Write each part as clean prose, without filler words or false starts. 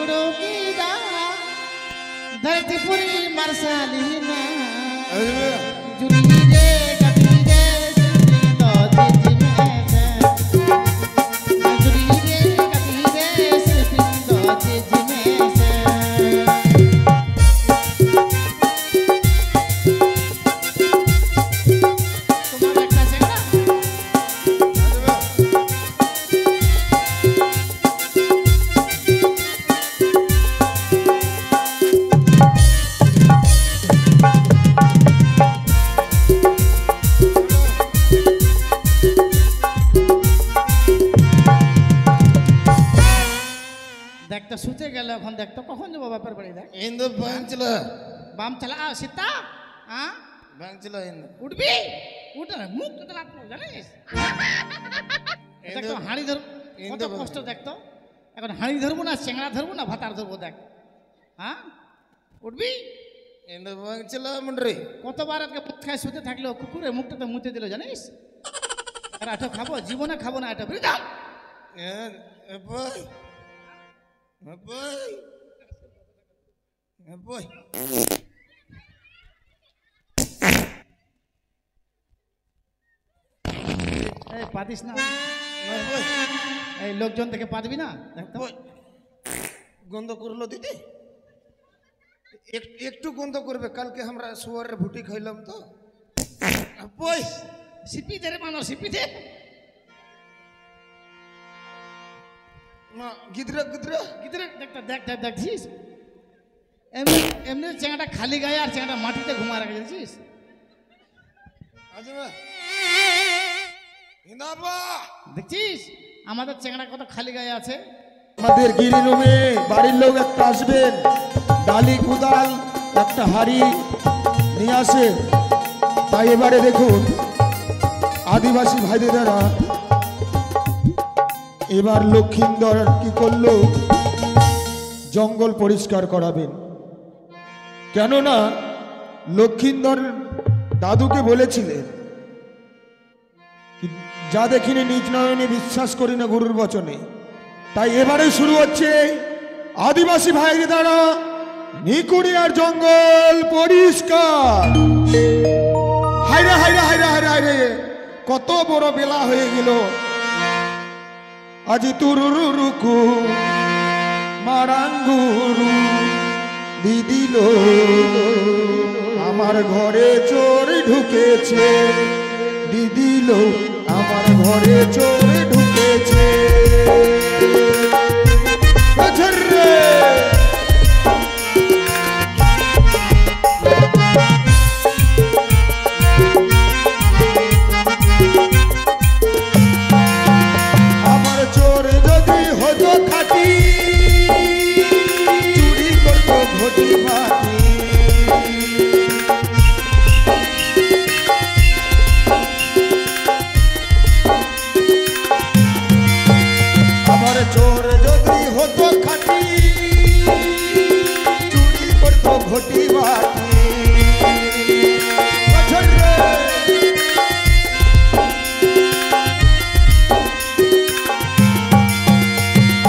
टुकड़ों की धरती पूरी मरसाली में जुड़ी रे कभी रे तो जिज में से जुड़ी रे कभी रे तो जिज में से तुम्हारा कैसे ना देखते सुते गए देखते कौन जो बापर बड़ी देख इंदु बैंक चला बाम चला सीता हाँ बैंक चला इंदु उठ भी उठ ना मुख तो चला জানিস देखो हाड़ी धर কত কষ্ট দেখতো এখন হাড়ি ধরবো না চেংড়া ধরবো না ভাতার ধরবো দেখ হ্যাঁ উঠবি इंदु बैंक चला मुंडरी কতবার আজকে মুখ খাই শুতে থাকলো কুকুরে মুখটাতে মুতে দিল জানিস আর আটা খাবো জীবনে খাবো না এটা বেরিয়ে যাও boy boy boy এই পাদিস না এই লোকজন থেকে পাদবি না দেখতো গন্ধ করলো দিদি একটু গন্ধ করবে কালকে আমরা শুয়ারের ভুটি খাইলাম তো বই সিপি দে রে মানো সিপি দে না গিদরা গিদরা গিদরে দেখতা দেখ দেখ দেখছিস এমনি এমনি চেঙ্গাটা খালি গায়ে আর চেঙ্গাটা মাটিতে ঘুমা রাখে জানিস আজমা হিন্দাবা দেখছিস আমাদের চেঙ্গাটা কত খালি গায়ে আছে আমাদের গিরি রুমে বাড়ির লোক একটা আসবেন ডালি কুদাল একটা হাড়ি নিয়ে আসে তাই এবারে দেখুন আদিবাসী ভাইদেরা এবার লক্ষিন্দর কি করলো জঙ্গল পরিষ্কার করাবেন কেননা লক্ষিন্দর দাদুকে বলেছিলেন যা দেখিনি নিজ নয়নে বিশ্বাস করি না গুরুর বচনে তাই এবারে শুরু হচ্ছে আদিবাসী ভাইদের দ্বারা নিকুড়িয়ার জঙ্গল পরিষ্কার হাইরে হাইরে হাইরে হাইরে হাইরে কত বড় বেলা হয়ে গেল আজি তুরুরুকু মারাঙ্গুরু দিদিল আমার ঘরে চোর ঢুকেছে দিদিল আমার ঘরে চোর ঢুকেছে আমার চোর যদি হতো খাটি চুরি করতো ঘটি মাটি আমার চোর যদি হতো খাটি চুরি করতো ঘটি মাটি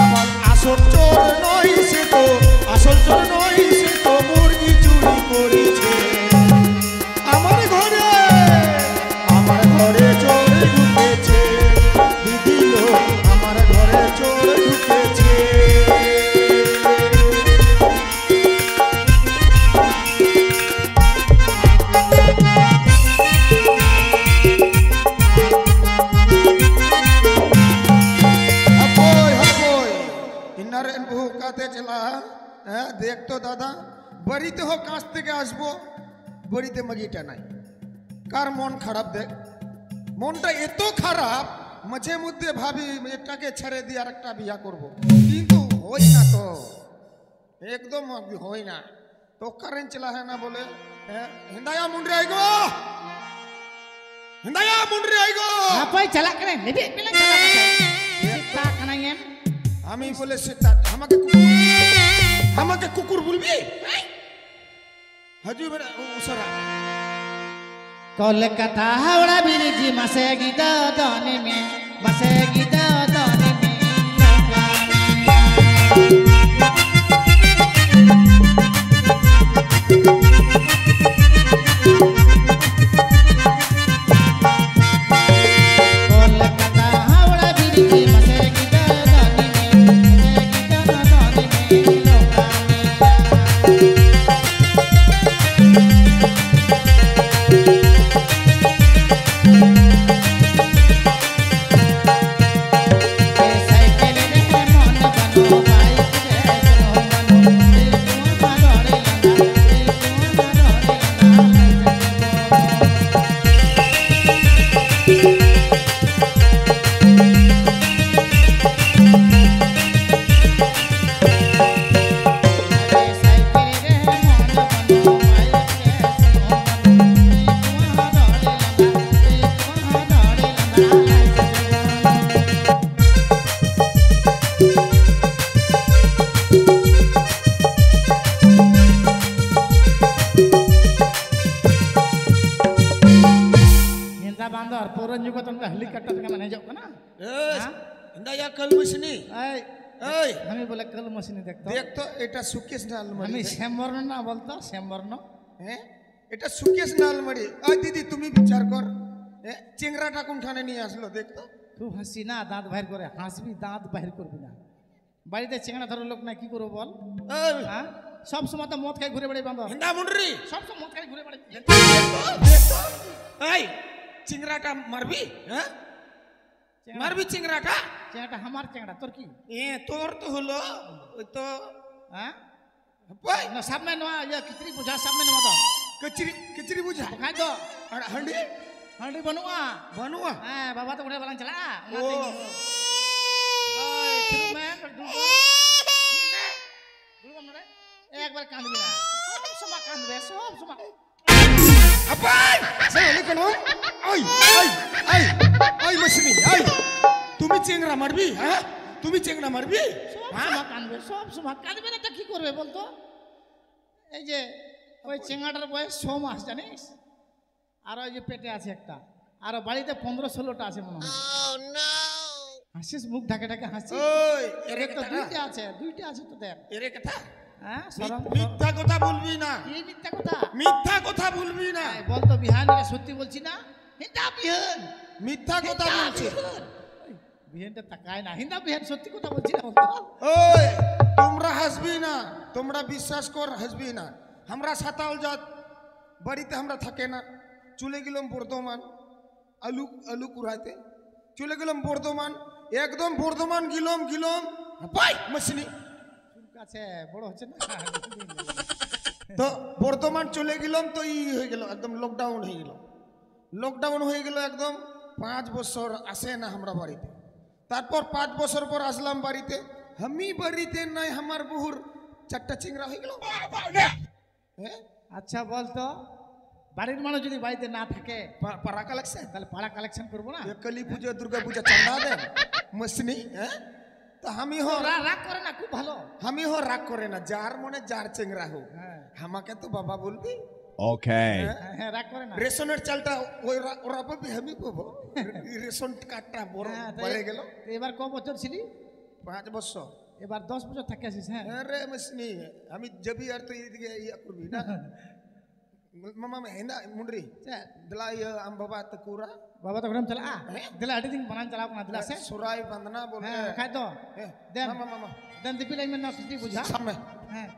আমার আসল চোর নয় সে তো আসল চোর নয় সে তো মুরগি চুরি করেছে আমার ঘরে চোর ঢুকেছে দিদিল আমার ঘরে চোর ঢুকেছে হ্যাঁ দেখতো দাদা বাড়িতে হোক কাছ থেকে আসবো বাড়িতে মাগিটা নাই কার মন খারাপ দেখ মনটা এত খারাপ মাঝে মধ্যে ভাবি এটাকে ছেড়ে দিয়ে আর একটা বিয়া করবো কিন্তু হই না তো একদম হই না তো কারেন্ট চলা হয় না বলে হিন্দায়া মুন্ডরে আইগো হিন্দায়া মুন্ডরে আইগো apa jalak keren lebih bilang jalak kita kananya আমি বলে সেটা আমাকে কুকুর বলবি হাজু বেটা উসারা কলকাতা হাওড়া ব্রিজ মাসে গীতা দনে মে মাসে গীতা দনে মে হেন্দাইয়া কল মশনি এই এই আমি বলে কল মশিনি দেখতো দেখ তো এটা সুকেশ না আমি আলমারি শ্যামবর্ণ না বলতো শ্যামবর্ণ হ্যাঁ এটা সুকেশ না আলমারি ওই দিদি তুমি বিচার কর হ্যাঁ চিংড়াটা কোনখানে নিয়ে আসলো দেখ তো খুব হাসি না দাঁত বাহির করে হাসবি দাঁত বাহির করবি না বাড়িতে চেংড়া ধরার লোক না কি করবো বল এই হ্যাঁ সব সময় তো মদ খাই ঘুরে বেড়াই বান্ধব হিন্দা মুন্ডরি সব সময় মদ খাই ঘুরে বেড়াই দেখ তো এই চিংড়াটা মারবি হ্যাঁ মারবি চিংড়াটা চেংড়াটা আমার চেংড়া তোর কি এ তোর তো হলো ওই তো হ্যাঁ ওই না সামনে নোয়া ইয়া খিচড়ি বুঝা সামনে নোয়া তো কচরি কচরি বুঝা খাই তো আর হান্ডি হাঁড়ি বনুয়া বানুয়া হ্যাঁ বাবা তো উঠে বলেন চলা ও ওই শুরু মে একবার কাঁদবি না সব সময় কাঁদবে সব সময় আপাই সে হলি কেন আই আই আই আই মশনি আই তুমি চিংড়া মারবি হ্যাঁ তুমি চিংড়া মারবি সব সময় কাঁদবে সব সময় কাঁদবে না তো কি করবে বলতো এই যে ওই চেঙ্গাটার বয়স 6 মাস জানিস আর ওই যে পেটে আছে একটা আর বাড়িতে 15-16টা আছে মনে হয় হাসিস মুখ ঢাকে ঢাকে হাসিস ওই এরে তো কথা দুইটা আছে তো দেখ এরে কথা হ্যাঁ সরম মিথ্যা কথা বলবি না কি মিথ্যা কথা মিথ্যা কথা বলবি না এই বল তো বিহান এটা সত্যি বলছি না হিন্দা বিহান মিথ্যা কথা বলছিস বিহানটা তাকায় না হিন্দা বিহান সত্যি কথা বলছি না বলতো ওই তোমরা হাসবি না তোমরা বিশ্বাস কর হাসবি না আমরা সাতাল জাত বাড়িতে আমরা থাকে না চলে গেলাম বর্ধমান আলু আলু কুড়াইতে চলে গেলাম বর্ধমান একদম বর্ধমান গেলাম পাই মশনি তোর কাছে বড় হচ্ছে না তো বর্ধমান চলে গেলাম তো ই হয়ে গেল একদম লকডাউন হয়ে গেল একদম 5 বছর আসে না আমরা বাড়িতে তারপর 5 বছর পর আসলাম বাড়িতে আমি বাড়িতে নাই আমার বহুর 4টা চিংড়া হয়ে গেল হ্যাঁ আচ্ছা বল তো বাড়ির মানুষ যদি বাড়িতে না থাকে পাড়া কালেকশন তাহলে পাড়া কালেকশন করবো না কালী পুজো দুর্গা পূজা চাঁদা দেন মসনি হ্যাঁ তো আমি হো রাগ করে না খুব ভালো রাগ করে না যার মনে যার চেংড়া হোক হ্যাঁ আমাকে তো বাবা বলবি Okay. হ্যাঁ রাগ করে না রেশনের চালটা ওরা পাবি আমি পাবো রেশন কার্ডটা বড় হ্যাঁ, তাই- বেড়ে গেল এবার ক বছর ছিলি 5 বছর এবার 10 বছর থাকে আসিস হ্যাঁ আরে মসনি আমি যাবি আর তো এদিকে ইয়া করবি না মামা হেন্দা মুন্ডরি দিলা ইয়া আম বাবা তো কুরা বাবা তো ঘরম চলা দিলা আটি দিন বানান চলা কোনা দিলা সে সুরাই বন্দনা বলে হ্যাঁ খাই তো দেন মামা দেন দিপি লাইন না কিছু বুঝা সামনে হ্যাঁ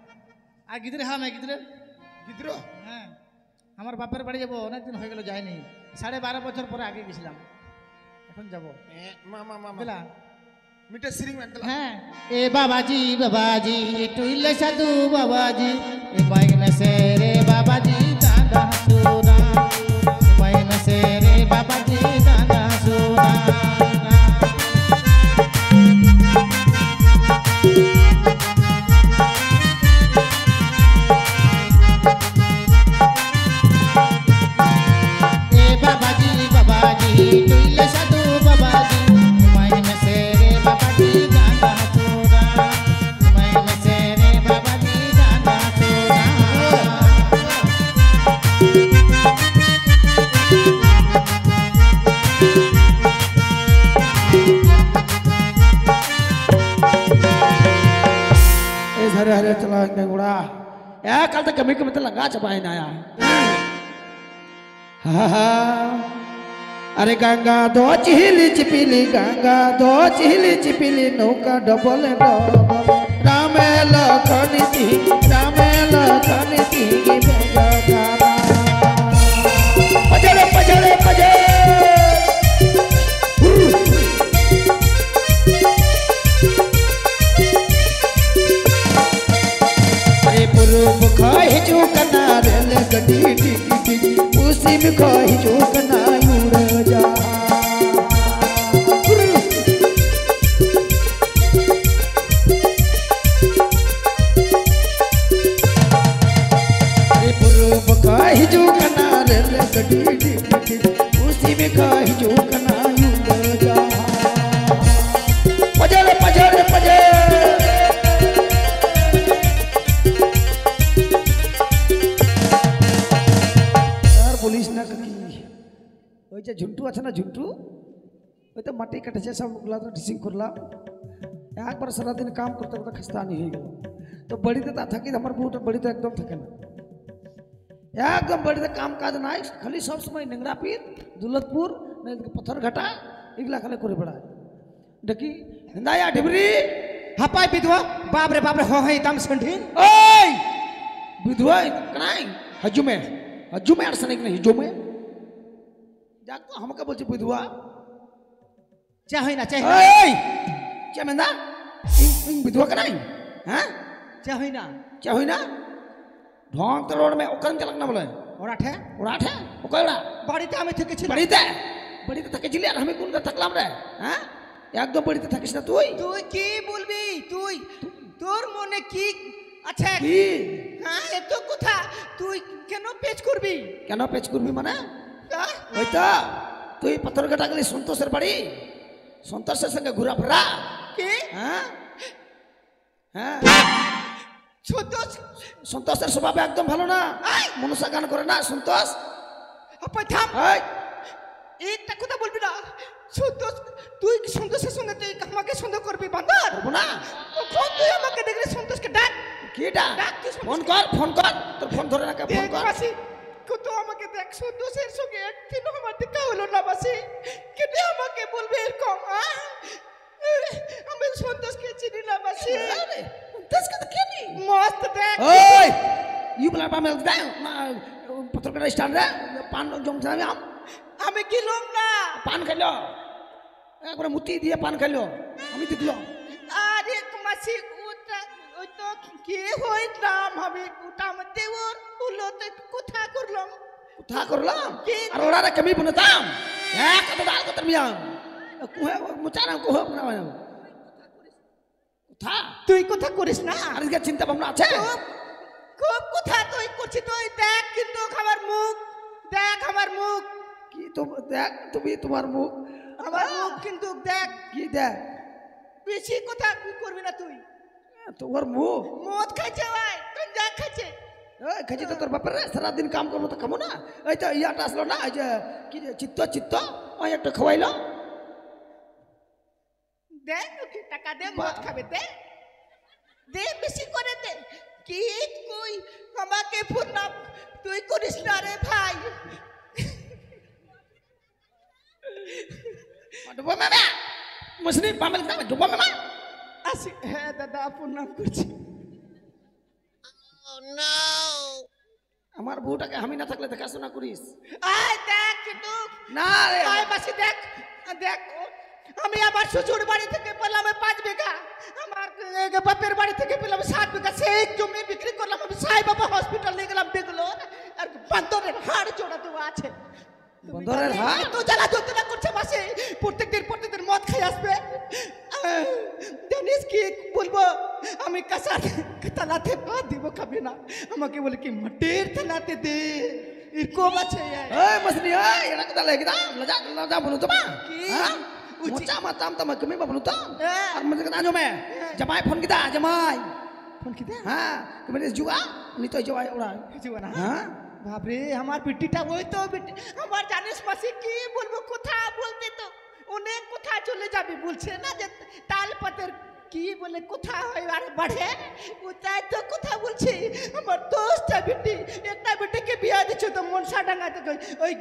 আর গিদরে হ্যাঁ আমি গিদরে গিদ্রো হ্যাঁ আমার বাপের বাড়ি যাবো অনেকদিন হয়ে গেল যাইনি 12.5 বছর পরে আগে গেছিলাম এখন যাবো মামা দিলা মিঠে সিরিং में दिला হ্যাঁ এ বাবাজি বাবাজি টুইলে সাধু বাবাজি এ মাইন সে রে বাবাজি দাদা সুরা এ মাইন সে রে বাবাজি দাদা সুরা ए बाबाजी बाबाजी टुइले साधु बाबाजी माइन से रे बाबाजी गाना चोरा माइन से रे बाबाजी गाना चोरा इस हरे हरे चला गुड़ा यार कल तक कमी कमी तो लगा चबाई ना यार अरे गंगा दो चिहिली चिपिली गंगा दो चिहिली चिपिली नौका डबल डबल रामे लखनी सिंह बेगा गाना पजले पजले पजले पूर्व खाई जो कना रेल गड्डी टिकी उसी में खाई जो कना उड़ जा पूर्व खाई जो कना रेल गड्डी टिकी उसी में खाई जो कना उड़ जा पजल पजल पजल পুলিশ না কি ওই যে ঝুন্টু আছে না ঝুন্টু ওই তো মাটি কাটেছে সবগুলা তো ডিসিং করলাম একবার সারাদিন কাম করতে করতে খাস্তানি হয়ে গেল তো বাড়িতে তা থাকি আমার বউটা বাড়িতে একদম থাকে না একদম বাড়িতে কাম কাজ নাই খালি সব সময় নেংরা পীর দুলতপুর পথর ঘাটা এগুলা খালি করে বেড়ায় দেখি হিন্দায়া ঢিবরি হাপাই বিধবা বাপ রে हो है दम संढीन ওই বিধবা কানাই হজুমে আর সনিক নেই হজুমে যাক তো আমাকে বলছে বিধবা चा होइना चा ওই চেমেন্দা ইং বিধবা কানাই হ্যাঁ होइना क्या हुई ना ढोंग तो रोड में ओकरन चलक ना बोले और आठे उड़ाठ है ओकरा বাড়িতে আমি থেকেছি बड़ीते थके चिली আর আমি কোনটা থাকলাম রে হ্যাঁ একদম বড়িতে থাকিস না তুই তুই কি বলবি তুই তোর মনে কি আচ্ছা কি হ্যাঁ এত কথা তুই কেন পেচ করবি কেন পেচ করবি মানে হ্যাঁ? ওই তো তুই পাথর কাটা গেলি সন্তোষের বাড়ি সন্তোষের সঙ্গে ঘোরা ফেরা কি হ্যাঁ হ্যাঁ ছোট সন্তোষের স্বভাব একদম ভালো না মনসা গান করে না সন্তোষ আপা থাম এই একটা কথা বলবি না সন্তোষ তুই কি সন্তোষের সঙ্গে তুই আমাকে সন্দেহ করবি বান্দর করবো না কখন তুই আমাকে দেখলে সন্তোষকে ডাক কিটা ডাক তুই সন্তোষকে। ফোন কর তোর ফোন ধরে রাখা ফোন দেখ কর মাসি কত আমাকে দেখ সন্তোষের সঙ্গে একদিন আমার দেখা হলো না মাসি কেন আমাকে বলবে এরকম আমি সন্তোষকে চিনি না মাসি সন্তোষকে তো কেনি মস্ত দেখ ওই ইউ বলা পামে দাও পত্র কাটা স্টার্ট রে পান জম যাবে আমি গেলাম না পান খাইলো একবার মুতি দিয়ে পান খাইলো আমি দেখলো আরে মাসি ওটা ওই তো কি হইতাম আমি ওটা মধ্যে ওর উলো তো কথা করলাম কোথা করলাম কি? আর ওরা কেমি বনতাম এক কত দাল কত মিয়াম কুহে মুচারা কুহে না কোথা তুই কথা করিস না আর কি চিন্তা ভাবনা আছে খুব খুব কথা তুই করছিস তুই দেখ কিন্তু আমার মুখ দেখ আমার মুখ কি তো দেখ তুমি তোমার মুখ আমার মুখ কিন্তু দেখ কি দেখ বেশি কথা তুই করবি না তুই তোমার মুখ মদ খাইছে ভাই গঞ্জা খাইছে ওই খাইছি তো তোর বাপের সারাদিন কাম করবো তো খাবো না এই তো ইয়াটা আসলো না এই যে কি যে চিত্ত ওই একটা খাওয়াইলো দে ওকে টাকা দে মদ খাবে দে দে বেশি করে দে কি কই আমাকে ফোন না তুই করিস না রে ভাই ডুবো মামা মুসনি বামেল দাও ডুবো মামা আসি হ্যাঁ দাদা প্রণাম করছি আমার বউটাকে আমি না থাকলে দেখাশোনা করিস আয় দেখ কিন্তু না রে আয় বাসি দেখ দেখ আমি আমার শ্বশুর বাড়ি থেকে পেলাম 5 বিঘা আমার বাপের বাড়ি থেকে পেলাম 7 বিঘা সেই জমি বিক্রি করলাম আমি সাই বাবা হসপিটাল নিয়ে গেলাম দেখলো আর বান্দরের হাড় জোড়া দেওয়া আছে বান্দরের হাড়? তো জ্বালা যন্ত্রণা করছে বাসে প্রত্যেকদিন মদ খাই আসবে জানিস কি বলবো আমি কাঁচার থালাতে ভাত দিব খাবে না আমাকে বলে কি মাটির থালাতে দে এরকম আছে এই মুসনি এই এরা কথা লেগে দাও লজা বলু তো মা কি? হ্যাঁ উচিত। মোচা মাতাম তো মা কমি বলু তো হ্যাঁ। আর মজে কথা জমে জমাই ফোন কিতা জমাই ফোন কি দে হ্যাঁ তুমি জুয়া নি তো জমাই ওরা জীবন হ্যাঁ বাপরে আমার বিটিটা ওই তো বিটি আমার জানিস মাসি কি বলবো কথা বলতে তো অনেক কথা চলে যাবে বলছে না যে তাল পাতের কি বলে কথা হয় আর বাড়ে ও তাই তো কথা বলছি আমার দোষটা বিটি একটা বিটিকে বিয়া দিচ্ছে তো মনসা ডাঙ্গাতে ওই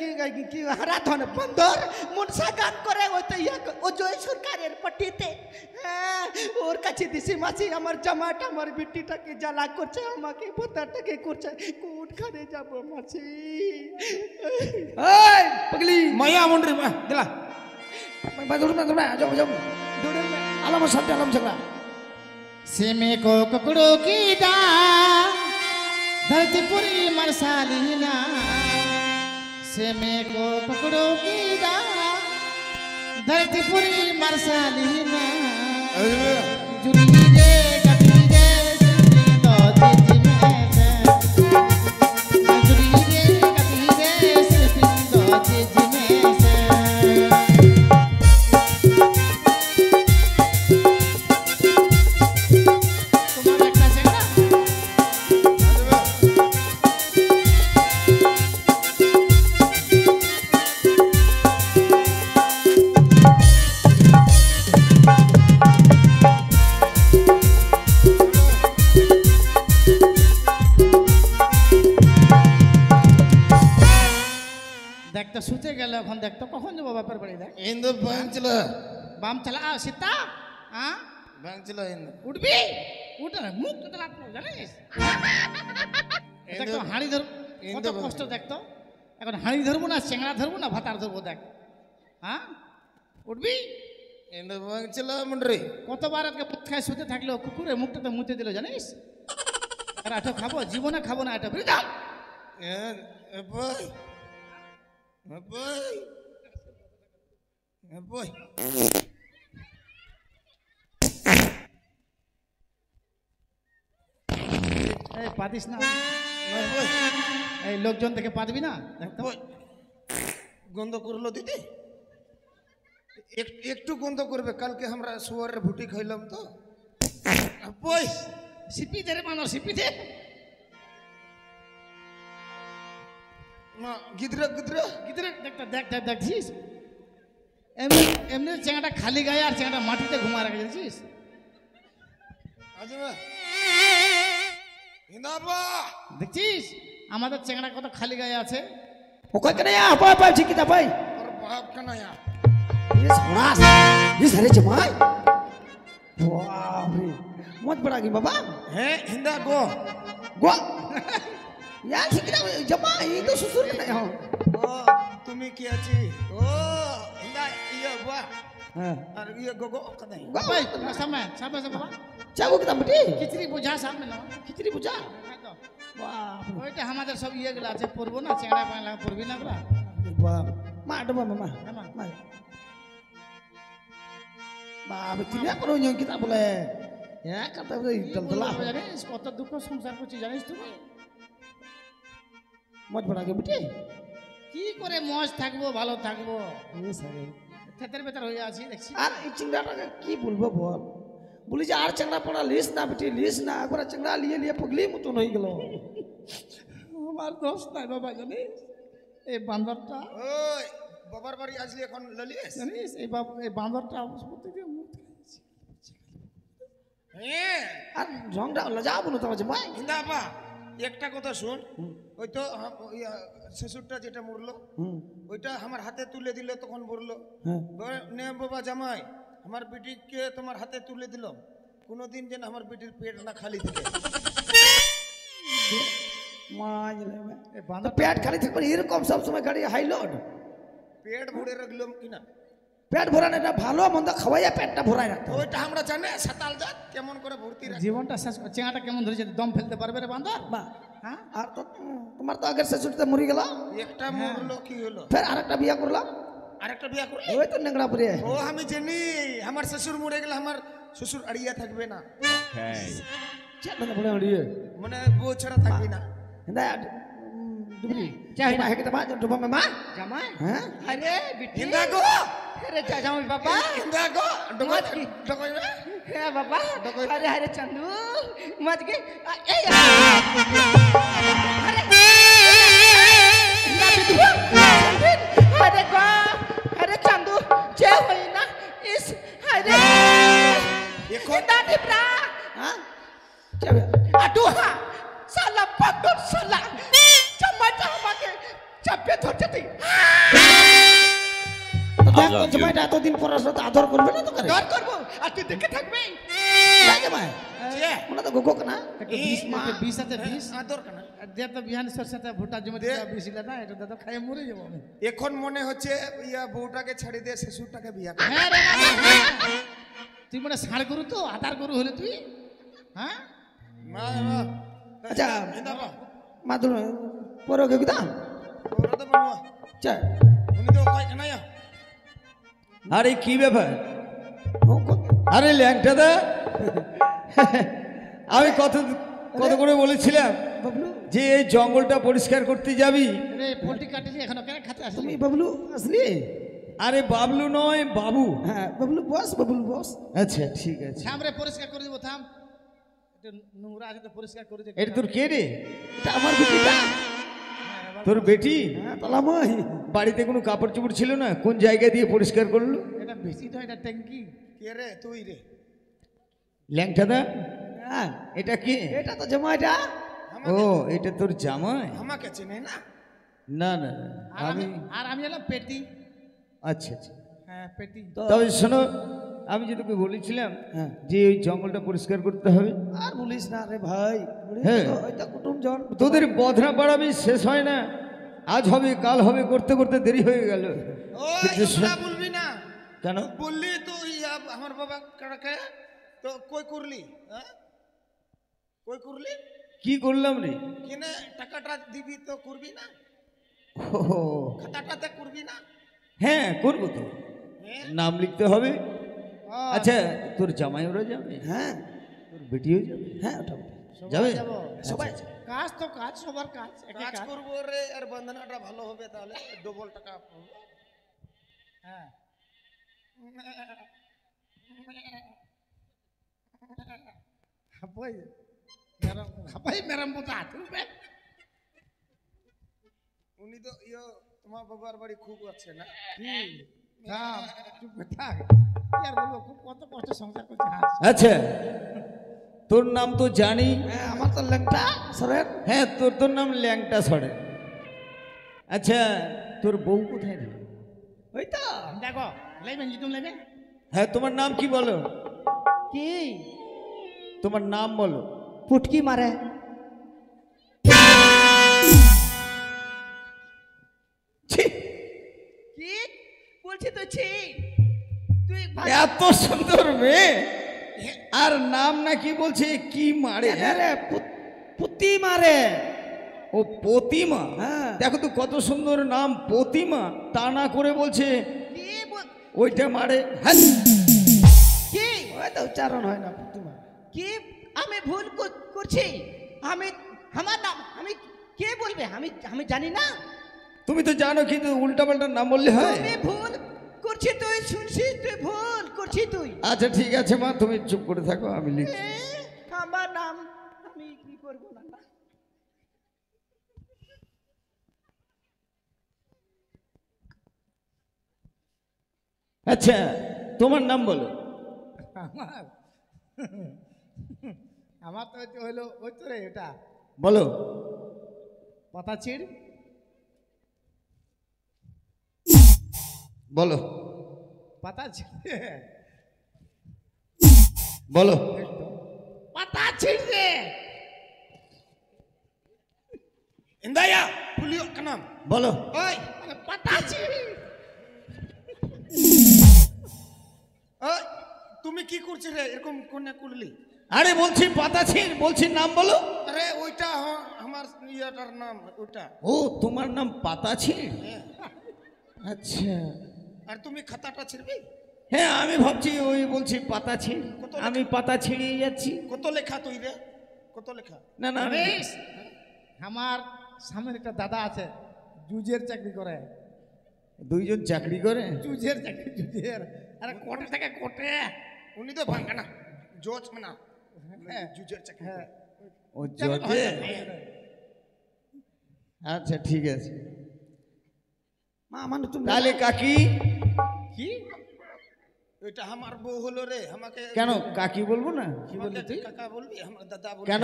কি হারাধন বন্দর মনসা গান করে ওই তো ও জয় সরকারের পট্টিতে হ্যাঁ ওর কাছে দিছি মাসি আমার জামাটা আমার বিটিটাকে জ্বালা করছে আমাকে ভোতাটাকে করছে কোনখানে যাব মাসি এই পগলি মায়া মুন্ডরি দিলা বাদুর না যাও যাও দৌড়ে আলম সত্য আলম ঝগড়া सिमे को कुकड़ों की दाल धरती पूरी मरसालीना सिमे को कुकड़ों की दाल धरती पूरी मरसालीना जुली रे कभी रे सुनी तो जिजी में से जुली रे कभी रे सुनी तो जिजी में से তোমার একটা সেটা গেল এখন দেখতো কখন যাবো বাপের বাড়ি দেখ ইন্দু বাংচলা বাম চালা সীতা হ্যাঁ বাংচলা ইন্দু উঠবি উঠ না মুখ তো লাগতো জানিস দেখতো হাঁড়ি ধর কত কষ্ট দেখতো এখন হাঁড়ি ধরবো না চেংড়া ধরবো না ভাতার ধরবো দেখ হ্যাঁ উঠবি ইন্দু বাংচলা মন্ডরি কতবার আজকে মুখ খায় শুতে থাকলো কুকুরে মুখটাতে মুতে দিল জানিস আর এটা খাবো জীবনে খাবো না এটা বুঝলি boy boy boy এই পাতিস না এই লোকজন থেকে পাতবি না দেখতো গন্ধ করলো দিদি একটু গন্ধ করবে কালকে আমরা শুয়ারের ভুটি খাইলাম তো বই সিপি দে রে মানো সিপি দে না গিদরা গিদরা গিদরে দেখটা দেখ দেখ দেখছিস এমনি এমনি চেঙ্গাটা খালি গায়ে আর চেঙ্গাটা মাটিতে ঘুমা রাখে দেখছিস আজমা হিন্দাবা দেখছিস আমাদের চেঙ্গাটা কত খালি গায়ে আছে ওকে কেন আপা আপা চিকিতা ভাই और बाप का नया ये सोनास ये सारे जमाई वाह रे मत बड़ा की बाबा है हिंदा गो गो यार चिकिता जमाई तो सुसुर नहीं हो ओ तुम्ही की आची ओ हिंदा ये बुआ हां और ये गोगो कदai ভাই তোমরা সামনে সামনে সামনে বাবা चाबो किता बेटी খিচড়ি বুঝা সামনে না खिचड़ी बुझा খাই তো। वाह ওইটা আমাদের সব ইয়ে গুলো আছে পড়বো না চেঙ্গা পায়লা পড়বি না গুলা वाह मा डबा मामा মামা मा बाप किने करो न्यो किता बोले या कता बोले दलदला জানিস কত দুঃখ সংসার করছি জানিস তুমি मत बड़ा के बेटी কি করে মজ থাকবো ভালো থাকবো ये सारे থেতের বেতার হয়ে আছি দেখছি আর এই চিংড়াটাকে কি বলবো বল বলি যে আর চিংড়া পড়া লিস না বেটি লিস না একবার চিংড়া লিয়ে লিয়ে পগলি মতন হয়ে গেল আমার দোষ নাই বাবা জানিস এই বান্দরটা ওই বাবার বাড়ি আসলি এখন ললিস জানিস এই বান্দরটা প্রত্যেকদিন মুখ খাইছে। হ্যাঁ আর রংটা লজা বলো তো মাঝে ভাই হিন্দা আপা একটা কথা শুন ওই তো শ্বশুরটা যেটা মরলো ওইটা আমার হাতে তুলে দিল তখন বললো হ্যাঁ নে বাবা জামাই আমার বেটিকে তোমার হাতে তুলে দিল কোনোদিন যেন আমার বেটির পেট না খালি থাকে মাঝ এই তো বান্দর পেট খালি থাকবে এরকম সব সময় গাড়ি হাই লোড পেট ভরে রাখলাম কিনা পেট ভরানো এটা ভালো মন্দ খাওয়াইয়া পেটটা ভরাই রাখতে হবে। ওইটা আমরা জানে সাতাল জাত কেমন করে ভর্তি রাখি জীবনটা শেষ করে চেঙ্গাটা কেমন ধরেছে দম ফেলতে পারবে রে বান্দর বা হ্যাঁ আর তো তোমার তো আগের শ্বশুরটা মরে গেল একটা মরলো কি হলো ফের আরেকটা বিয়া করলাম আরেকটা বিয়া করলে ওই তো নেংড়া পুরে ও আমি জানি আমার শ্বশুর মরে গেলে আমার শ্বশুর আড়িয়া থাকবে না চেট না বলে আড়িয়ে মানে বউ ছাড়া থাকবে না না ডুবলি চাই না। মা হেকে মা ডুবা মা জামাই হ্যাঁ আরে বিটি হিন্দা গো আরে জামাই বাবা হিন্দা গো ডকই ডকই হ্যাঁ বাবা আরে আরে চান্দু মত গে এই আরে না বিটু আরে গো আরে চান্দু যে হই না ইস আরে এখন দাদি প্রা হ্যাঁ চাবে aduh salah patut salah cemata আমাকে চাপে ধরতে তুই দেখ তো জমাইটা এতদিন পড়াশোনা আদর করবে না তো করে ডর করব আর তুই দেখে থাকবি তাই জমাই যে মনে তো গোগো না একটা 20 আছে 20 আদর কেন দে তো বিহান সরষেটা ভুট্টা জমি দিয়ে 20 ইলা না এটা দাদা খাই মরে যাব আমি এখন মনে হচ্ছে ইয়া বউটাকে ছেড়ে দিয়ে শ্বশুরটাকে বিয়া করে হ্যাঁ রে বাবা, হ্যাঁ। তুই মনে ষাড় গরু তো আধার গরু হলে তুই হ্যাঁ মা মা আচ্ছা হিন্দা বা মাদুর পরো কে কিতা ওরা তো বানুয়া চা উনি তো কয় কেন আয়া আরে কি ব্যাপার ও কত আরে ল্যাংটা দা আমি কত কত করে বলেছিলাম বাবলু যে এই জঙ্গলটা পরিষ্কার করতে যাবি রে পোল্ট্রি কাটিলি এখনো কেন খাতে আসলি তুমি বাবলু আসলি আরে বাবলু নয় বাবু হ্যাঁ বাবলু বস আচ্ছা ঠিক আছে থাম রে পরিষ্কার করে দিব থাম একটু নোংরা আছে তো পরিষ্কার করে দে এটা তোর কে রে এটা আমার বেটিটা তোর বেটি হ্যাঁ তালামই বাড়িতে কোনো কাপড় চোপড় ছিল না কোন জায়গা দিয়ে পরিষ্কার করলো এটা বেশি তো এটা ট্যাঙ্কি কে রে তুই রে ল্যাংটা দা হ্যাঁ এটা কি এটা তো জমাইটা ও এটা তোর জামাই আমাকে চেনে না না না না, আর আমি হলাম পেটি। আচ্ছা আচ্ছা। হ্যাঁ পেটি। তবে শোনো, আমি যে তোকে বলেছিলাম হ্যাঁ। যে ওই জঙ্গলটা পরিষ্কার করতে হবে। আর বলিস না রে ভাই, হ্যাঁ। ওইটা কুটুম জন তোদের বধরা বাড়াবি শেষ হয় না, আজ হবে কাল হবে করতে করতে দেরি হয়ে গেল। ও কিন্তু এগুলা বলবি না। কেন? বললি তো আমার বাবা কাড়াকে তো কই করলি? হ্যাঁ কই করলি? কি করলাম রে? কিনে টাকাটা দিবি তো করবি না? ও, খাতাটাতে করবি না? হ্যাঁ করবো তো, হ্যাঁ? নাম লিখতে হবে। আচ্ছা তোর জামাই ওরা যাবে? হ্যাঁ তোর বেটিও যাবে? হ্যাঁ ওটা যাবে? যাবো। সবাই কাজ তো কাজ, সবার কাজ একই কাজ কাজ। করবো রে, আর বন্ধনাটা ভালো হবে, তাহলে ডবল টাকা পাবো। হ্যাঁ হাবাই মেরাম, হাবাই মেরাম বোঝা আছে বে। উনি তো তোমার বাবার বাড়ি খুব আছে না? কি থাম, চুপ করে থাক। কি আর বলবো, খুব কত কষ্ট সংসার করছে। হাস। আচ্ছা তোর নাম তো জানি। হ্যাঁ আমার তো ল্যাংটা সরেন। হ্যাঁ তোর নাম ল্যাংটা সরে। আচ্ছা তোর বউ কোথায় রে? ওই তো দেখো লাইবেন জিতুন লাইবেন হ্যাঁ তোমার নাম কি বলো? কি তোমার নাম বলো। পুটকি মারে। ছি, কি বলছি তো ছি তুই এত সুন্দর মেয়ে আর নাম নাকি বলছে কি মারে? রে পুতি মারে। ও প্রতিমা। হ্যাঁ। দেখো তো কত সুন্দর নাম প্রতিমা, তা না করে বলছে কি ওইটা মারে। হ্যাঁ কি ওই তো উচ্চারণ হয় না পুতি মারে। কি আমি ভুল করছি? আমি আমার নাম আমি কে বলবে? আমি জানি না। তুমি তো জানো, কিন্তু উল্টা পাল্টা নাম বললে হয়? তুমি ভুল করছি, তুই শুনছিস, তুই ভুল করছি তুই। আচ্ছা ঠিক আছে মা, তুমি চুপ করে থাকো, আমি লিখছি। এ, আমার নাম আমি কি করবো না। আচ্ছা তোমার নাম বলো। আমার আমার তো হইলো ওই তো রে, এটা বলো। পাতা ছিড়। বলো পাতা ছিড় বলো। পাতা ছিড়ে ইন্দায়া পুলিও কানাম। বলো। ওই পাতা ছিড়ে। ওই তুমি কি করছিস রে, এরকম কোনে করলি? আরে বলছি পাতা ছিন, বলছি নাম বলো। আরে ওইটা আমার ইয়াটার নাম ওইটা। ও তোমার নাম পাতা ছিন? হ্যাঁ। আচ্ছা আর তুমি খাতাটা ছিড়বি? হ্যাঁ আমি ভাবছি ওই বলছি পাতা ছিন, আমি পাতা ছিঁড়িয়ে যাচ্ছি। কত লেখা তুই রে, কত লেখা? না না আমি- বেশ, আমার সামনের একটা দাদা আছে, জুজের চাকরি করে। দুইজন চাকরি করে? জুজের চাকরি, জুজের। আরে কোটে থেকে কোটে। উনি তো ভাঙ্গা না, জজ না, হ্যাঁ জুজের চাকরি হ্যাঁ করে। ও জজে? আচ্ছা ঠিক আছে। মা মানে তুমি তাহলে কাকি? কি ওইটা আমার বউ হলো রে, আমাকে কেন কাকি বলবো না? কি বললি তুই? কাকা বলবি, আমার দাদা বলবি। কেন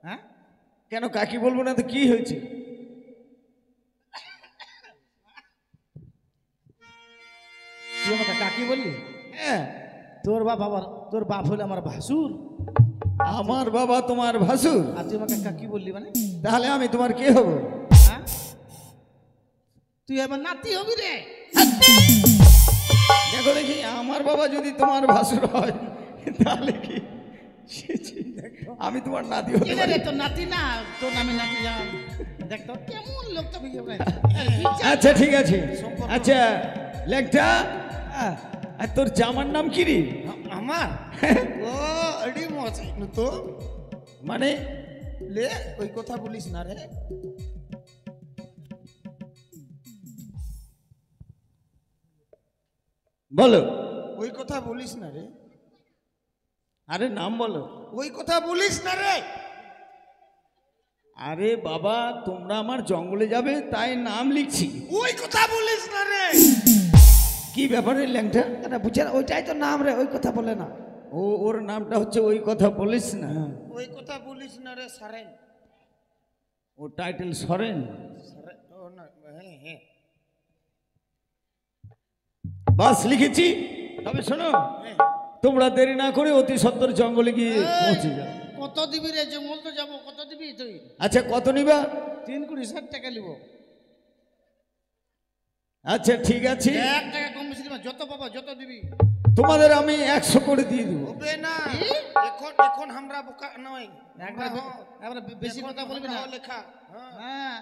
হ্যাঁ কেন কাকি বলবো না তো কি হয়েছে? তুই আমাকে কাকি বললি? হ্যাঁ তোর তোর বাপ হলো আমার ভাসুর, আমার বাবা তোমার ভাসুর, আর তুই আমাকে কাকি বললি মানে? তাহলে আমি তোমার কে হব? হ্যাঁ তুই আমার নাতি হবি রে। দেখো দেখি আমার বাবা যদি তোমার ভাসুর হয় তাহলে কি ছি, ছি, আমি তোমার নাতি হতে কেনে পারি? রে তোর নাতি না, তোর নামে নাতি যাও। দেখ তো কেমন লোক তো আচ্ছা ঠিক আছে। আচ্ছা লেখটা, আর তোর জামার নাম কি রে? আমার ও আড়ি মজ তো মানে লে ওই কথা বলিস না রে। বলো। ওই কথা বলিস না রে, আরে নাম বলো। ওই কথা বলিস না রে। আরে বাবা তোমরা আমার জঙ্গলে যাবে তাই নাম লিখছি। ওই কথা বলিস না রে। কি ব্যাপারে ল্যাংটা? না বুঝে না, ওইটাই তো নাম রে, ওই কথা বলে না। ও ওর নামটা হচ্ছে ওই কথা বলিস না। ওই কথা বলিস না রে সারেন। ও টাইটেল সরেন। ও না, হ্যাঁ হ্যাঁ বাস লিখেছি। তবে শোনো, হ্যাঁ। তোমরা দেরি না করে অতি সত্তর জঙ্গলে গিয়ে পৌঁছে যাও। কত দিবি রে জঙ্গল তো যাবো, কত দিবি তুই? আচ্ছা কত নিবা? 3 টাকা নিব। আচ্ছা ঠিক আছে, 1 টাকা কম বেশি দিবা, যত পাবা যত দিবি। তোমাদের আমি 100 করে দিয়ে দেবো। হবে না, এখন এখন আমরা বোকা নয়, একবার একবার বেশি কথা বলবি না। লেখা হ্যাঁ,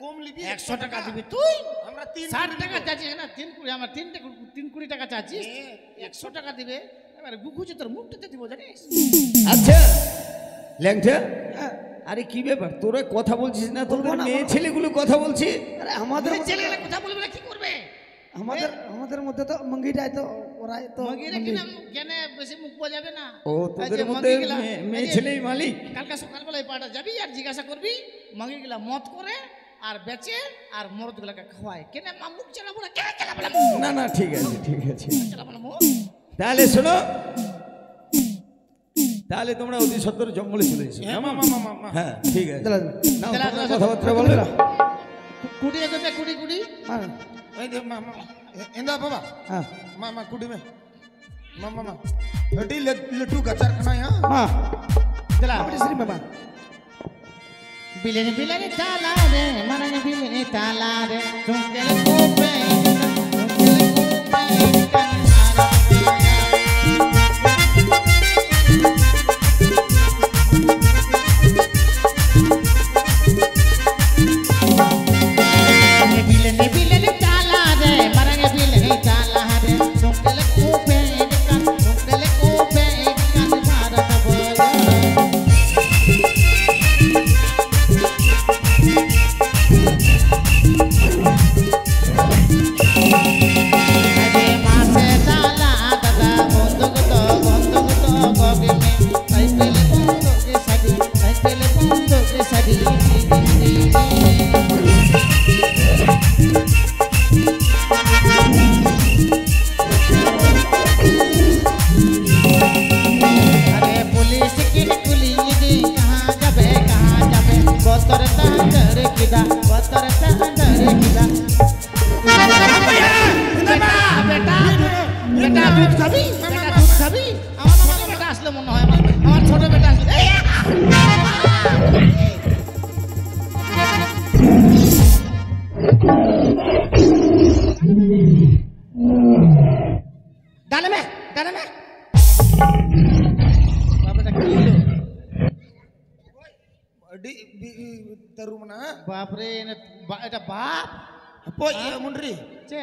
কম লিবি, 100 টাকা দিবি তুই। আমরা 3 60 টাকা চাচ্ছিস না, 3 আমার 3 টাকা চাচ্ছিস, 100 টাকা দিবে। এবার গুগুছে তোর মুখটাতে দিব জানিস। আচ্ছা ল্যাংটা, আরে কি ব্যাপার তোরা কথা বলছিস না? তোদের মেয়ে ছেলেগুলো কথা বলছি। আরে আমাদের ছেলেগুলো কথা বলবে না, কি করবে? আমাদের মধ্যে তো মঙ্গিটাই তো ওরাই তো মগিরা কেন বেশি মুখ বোঝাবে না। ও তোদের মধ্যে মেয়ে ছেলেই মালিক। কালকে সকালবেলা এই পাটা যাবি আর জিজ্ঞাসা করবি মগিগুলা মত করে আর বেচে আর মরদগুলাকে খাওয়ায়। কেন মুখ চালাবো না, কেন চালাবো না? না না ঠিক আছে ঠিক আছে, চালাবো না মুখ। তাহলে শোনো, তাহলে তোমরা অতি সত্তর জঙ্গলে চলে এসো। হ্যাঁ ঠিক আছে, নাও, তোমরা কথাবার্তা বলো। কুড়ি দেবে, কুড়ি। হ্যাঁ এই দে মামা इंदा बाबा হ্যাঁ मामा कुड़ी में मामा मामा हटी लट्टू गचार खाना यहाँ মা चला আপনি শ্রী বাবা बिलेने बिलेने ताला रे मारने बिलेने ताला रे चुंकेल कोपे बिलेने बिलेने ताला रे मारने बिलेने ताला रे चुंकेल कोपे कान भारत बोया আরে মাসে তালা দাদা বন্ধুক তো গবে মে সাইকেলে বন্ধুকে সাদি अरे पुलिस की कुली दी कहाँ जाबे बतर तंदर किदा बेटा दूध खाबी আমার ছোট বেটা আসলে মনে হয় আমার ছোট বেটা আসলে ডালে মে বাবাটা কি হলো तरू मना বাপ রে এটা বাপ पो मुंडरी ছে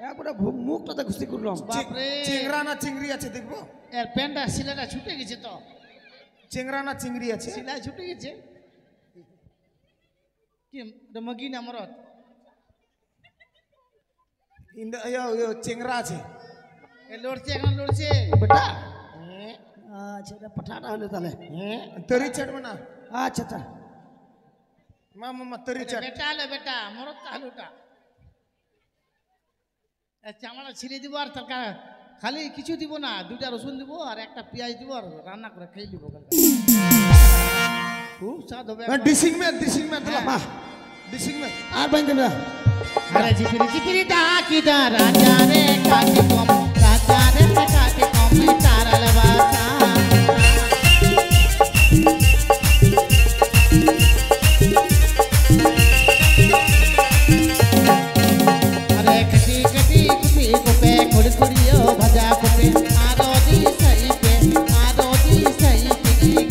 একবার মুখটা খুশি করলাম বাপ রে चिंगरा ना चिंगरी আছে দেখবো এর প্যান্টটা সিলাটা ছুটে গেছে তো চিংড়া না চিংড়ি আছে সিলা ছুটে গেছে কি এটা মগি না মরত ইন্দা ইয়ো চিংড়া আছে এ লড়ছে এখন লড়ছে বেটা আচ্ছা এটা পাঠাটা হলো তাহলে তরি চট বনা আচ্ছা আচ্ছা মামা তরি চট বেটা হলো বেটা মরত আলুটা চামড়া ছিঁড়ে দিব আর তরকা খালি কিছু দিব না, 2টা রসুন দিব আর একটা পেঁয়াজ দিব আর রান্না করে খেয়ে দিব খুব স্বাদ হবে डिसिंग में হ্যাঁ। मा डिसिंग में আর বাইন দেবে আরে জিপিরি ডাকি দা রাজা রে কাকে কম তারাল বাসা अरे कटी कुपे खुड़ियो भजा कुपे आरो दी सही पे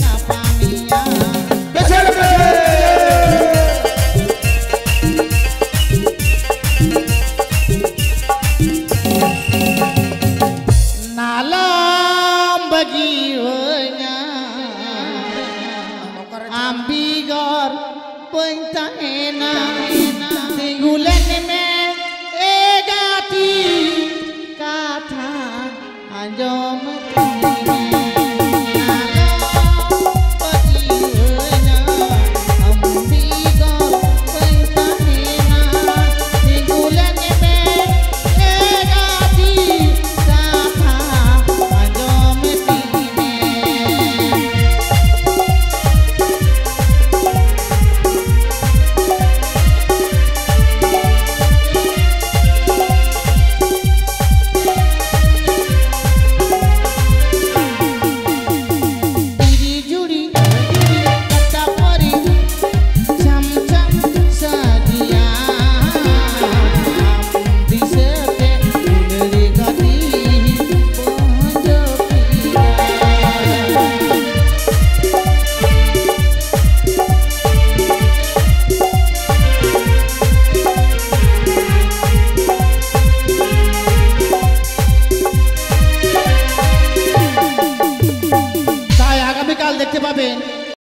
का पानिया नालम बगी होया आंबीगर बनता है ना गुलन में गाती काथा आजम পাবেন